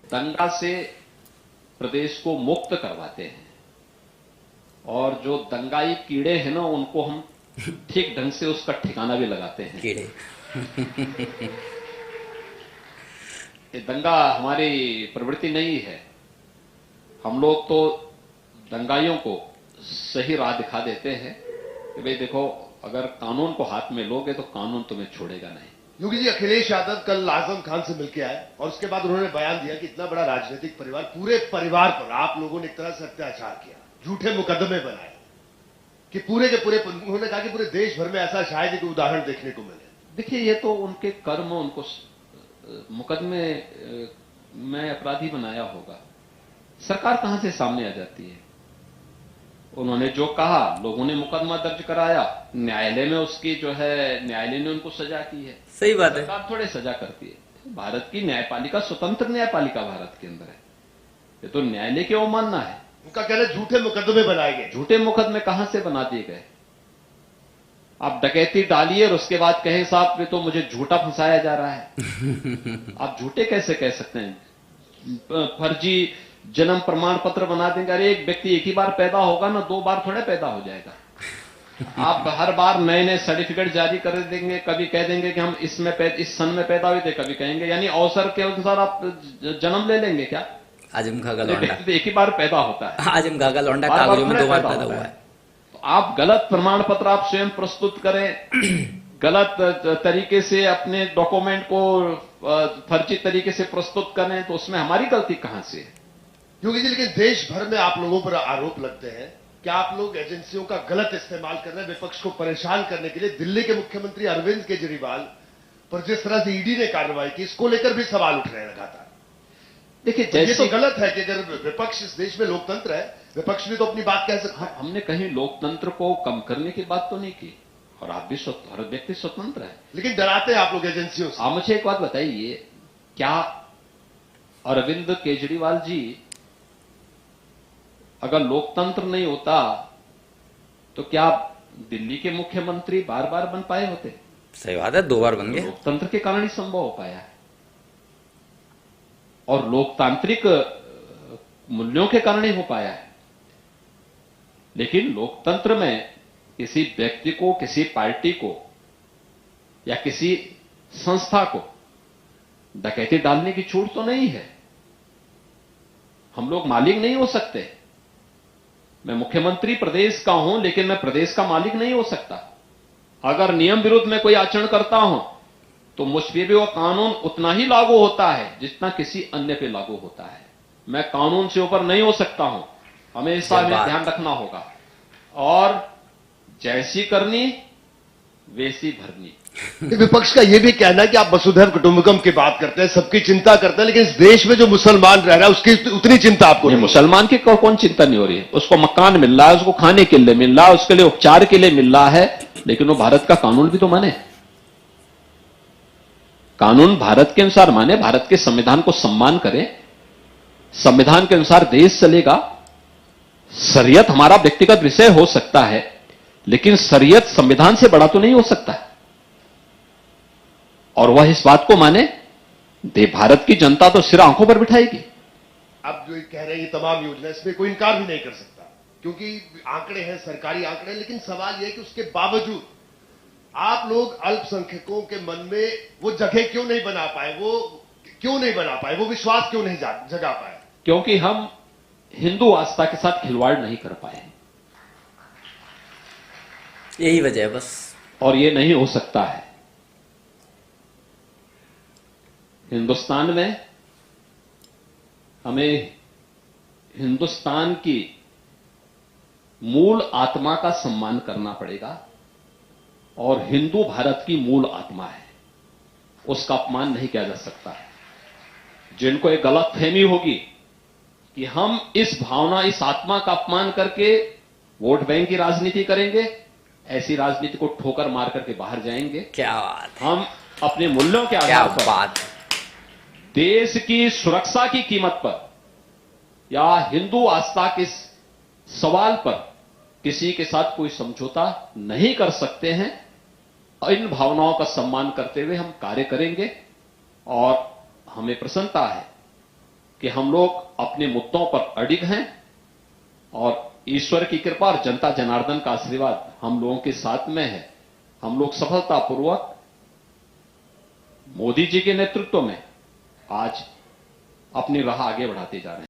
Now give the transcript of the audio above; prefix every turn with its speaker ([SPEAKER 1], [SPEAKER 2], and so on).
[SPEAKER 1] दंगा से प्रदेश को मुक्त करवाते हैं और जो दंगाई कीड़े हैं ना उनको हम ठीक ढंग से उसका ठिकाना भी लगाते हैं।
[SPEAKER 2] कीड़े
[SPEAKER 1] ये दंगा हमारी प्रवृत्ति नहीं है। हम लोग तो दंगाइयों को सही राह दिखा देते हैं कि भाई देखो, अगर कानून को हाथ में लोगे तो कानून तुम्हें छोड़ेगा नहीं।
[SPEAKER 3] योगी जी, अखिलेश यादव कल आजम खान से मिलकर आए और उसके बाद उन्होंने बयान दिया कि इतना बड़ा राजनीतिक परिवार, पूरे परिवार पर आप लोगों ने एक तरह से अत्याचार किया, झूठे मुकदमे बनाए कि पूरे के पूरे, उन्होंने कहा कि पूरे देश भर में ऐसा शायद ही कोई उदाहरण देखने को मिले।
[SPEAKER 1] देखिए, ये तो उनके कर्म, उनको मुकदमे में अपराधी बनाया होगा। सरकार कहां से सामने आ जाती है? उन्होंने जो कहा, लोगों ने मुकदमा दर्ज कराया, न्यायालय में उसकी जो है, न्यायालय ने उनको सजा की है।
[SPEAKER 2] सही बात है।
[SPEAKER 1] सरकार थोड़े सजा करती है। भारत की न्यायपालिका स्वतंत्र न्यायपालिका भारत के अंदर है। ये तो न्यायालय की अवमानना है।
[SPEAKER 3] उनका कहना है झूठे मुकदमे बनाए गए।
[SPEAKER 1] झूठे मुकदमे कहां से बना दिए गए? आप डकैती डालिए और उसके बाद कहें साहब ये तो मुझे झूठा फंसाया जा रहा है। आप झूठे कैसे कह सकते हैं? फर्जी जन्म प्रमाण पत्र बना देंगे। अरे एक व्यक्ति एक ही बार पैदा होगा ना, 2 बार थोड़े पैदा हो जाएगा। आप हर बार नए नए सर्टिफिकेट जारी कर देंगे। कभी कह देंगे कि हम इस सन में पैदा हुए थे, कभी कहेंगे, यानी अवसर के अनुसार आप जन्म ले लेंगे क्या?
[SPEAKER 2] आजम खागा लौंडा
[SPEAKER 1] एक ही बार पैदा होता है।
[SPEAKER 2] आजम खागा लौंडा कागजों में 2 बार पैदा हुआ है।
[SPEAKER 1] तो आप गलत प्रमाण पत्र आप स्वयं प्रस्तुत करें, गलत तरीके से अपने डॉक्यूमेंट को फर्जी तरीके से प्रस्तुत करें, तो उसमें हमारी गलती कहां से है?
[SPEAKER 3] योगी जी, लेकिन देश भर में आप लोगों पर आरोप लगते हैं कि आप लोग एजेंसियों का गलत इस्तेमाल कर रहे हैं विपक्ष को परेशान करने के लिए। दिल्ली के मुख्यमंत्री अरविंद केजरीवाल पर जिस तरह से ईडी ने कार्रवाई की, इसको लेकर भी सवाल उठ रहे हैं लगातार।
[SPEAKER 1] देखिए,
[SPEAKER 3] तो ये तो गलत है कि अगर विपक्ष, इस देश में लोकतंत्र है, विपक्ष भी तो अपनी बात कह सकता है।
[SPEAKER 1] हमने कहीं लोकतंत्र को कम करने की बात तो नहीं की, और आप भी हर व्यक्ति स्वतंत्र है,
[SPEAKER 3] लेकिन डराते हैं आप लोग एजेंसियों से।
[SPEAKER 1] आप मुझे एक बात बताइए, क्या अरविंद केजरीवाल जी, अगर लोकतंत्र नहीं होता तो क्या दिल्ली के मुख्यमंत्री बार बार बन पाए होते?
[SPEAKER 2] सही बात है, 2 बार बन गए।
[SPEAKER 1] लोकतंत्र के कारण ही संभव हो पाया है, और लोकतांत्रिक मूल्यों के कारण ही हो पाया है। लेकिन लोकतंत्र में किसी व्यक्ति को, किसी पार्टी को या किसी संस्था को डकैती डालने की छूट तो नहीं है। हम लोग मालिक नहीं हो सकते। मैं मुख्यमंत्री प्रदेश का हूं, लेकिन मैं प्रदेश का मालिक नहीं हो सकता। अगर नियम विरुद्ध में कोई आचरण करता हूं तो मुझ पर भी वो कानून उतना ही लागू होता है जितना किसी अन्य पे लागू होता है। मैं कानून से ऊपर नहीं हो सकता हूं, हमेशा हमें ध्यान रखना होगा। और जैसी करनी वैसी भरनी।
[SPEAKER 3] विपक्ष का यह भी कहना है कि आप वसुधैव कुटुंबकम की बात करते हैं, सबकी चिंता करते हैं, लेकिन इस देश में जो मुसलमान रह रहा है उसकी उतनी चिंता आपको नहीं।
[SPEAKER 1] मुसलमान की कौन चिंता नहीं हो रही है? उसको मकान मिल रहा है, उसको खाने के लिए मिल रहा है, उसके लिए उपचार के लिए मिल रहा है, लेकिन वो भारत का कानून भी तो माने। कानून भारत के अनुसार माने, भारत के संविधान को सम्मान करें, संविधान के अनुसार देश चलेगा। शरीयत हमारा व्यक्तिगत विषय हो सकता है, लेकिन शरीयत संविधान से बड़ा तो नहीं हो सकता है। और वह इस बात को माने, भारत की जनता तो सिर आंखों पर बिठाएगी।
[SPEAKER 3] आप जो कह रहे हैं ये तमाम योजना, इसमें कोई इनकार भी नहीं कर सकता, क्योंकि आंकड़े हैं, सरकारी आंकड़े। लेकिन सवाल यह है कि उसके बावजूद आप लोग अल्पसंख्यकों के मन में वो जगह क्यों नहीं बना पाए, वो विश्वास क्यों नहीं जगा पाए?
[SPEAKER 1] क्योंकि हम हिंदू आस्था के साथ खिलवाड़ नहीं कर पाए,
[SPEAKER 2] यही वजह है बस।
[SPEAKER 1] और ये नहीं हो सकता है। हिंदुस्तान में हमें हिंदुस्तान की मूल आत्मा का सम्मान करना पड़ेगा, और हिंदू भारत की मूल आत्मा है, उसका अपमान नहीं किया जा सकता है। जिनको एक गलतफहमी होगी कि हम इस भावना, इस आत्मा का अपमान करके वोट बैंक की राजनीति करेंगे, ऐसी राजनीति को ठोकर मार करके बाहर जाएंगे।
[SPEAKER 2] क्या बात है।
[SPEAKER 1] हम अपने मूल्यों के आधार पर,
[SPEAKER 2] बात है,
[SPEAKER 1] देश की सुरक्षा की कीमत पर या हिंदू आस्था के सवाल पर किसी के साथ कोई समझौता नहीं कर सकते हैं। इन भावनाओं का सम्मान करते हुए हम कार्य करेंगे, और हमें प्रसन्नता है कि हम लोग अपने मुद्दों पर अडिग हैं और ईश्वर की कृपा और जनता जनार्दन का आशीर्वाद हम लोगों के साथ में है। हम लोग सफलतापूर्वक मोदी जी के नेतृत्व में आज अपनी राह आगे बढ़ाते जा रहे हैं।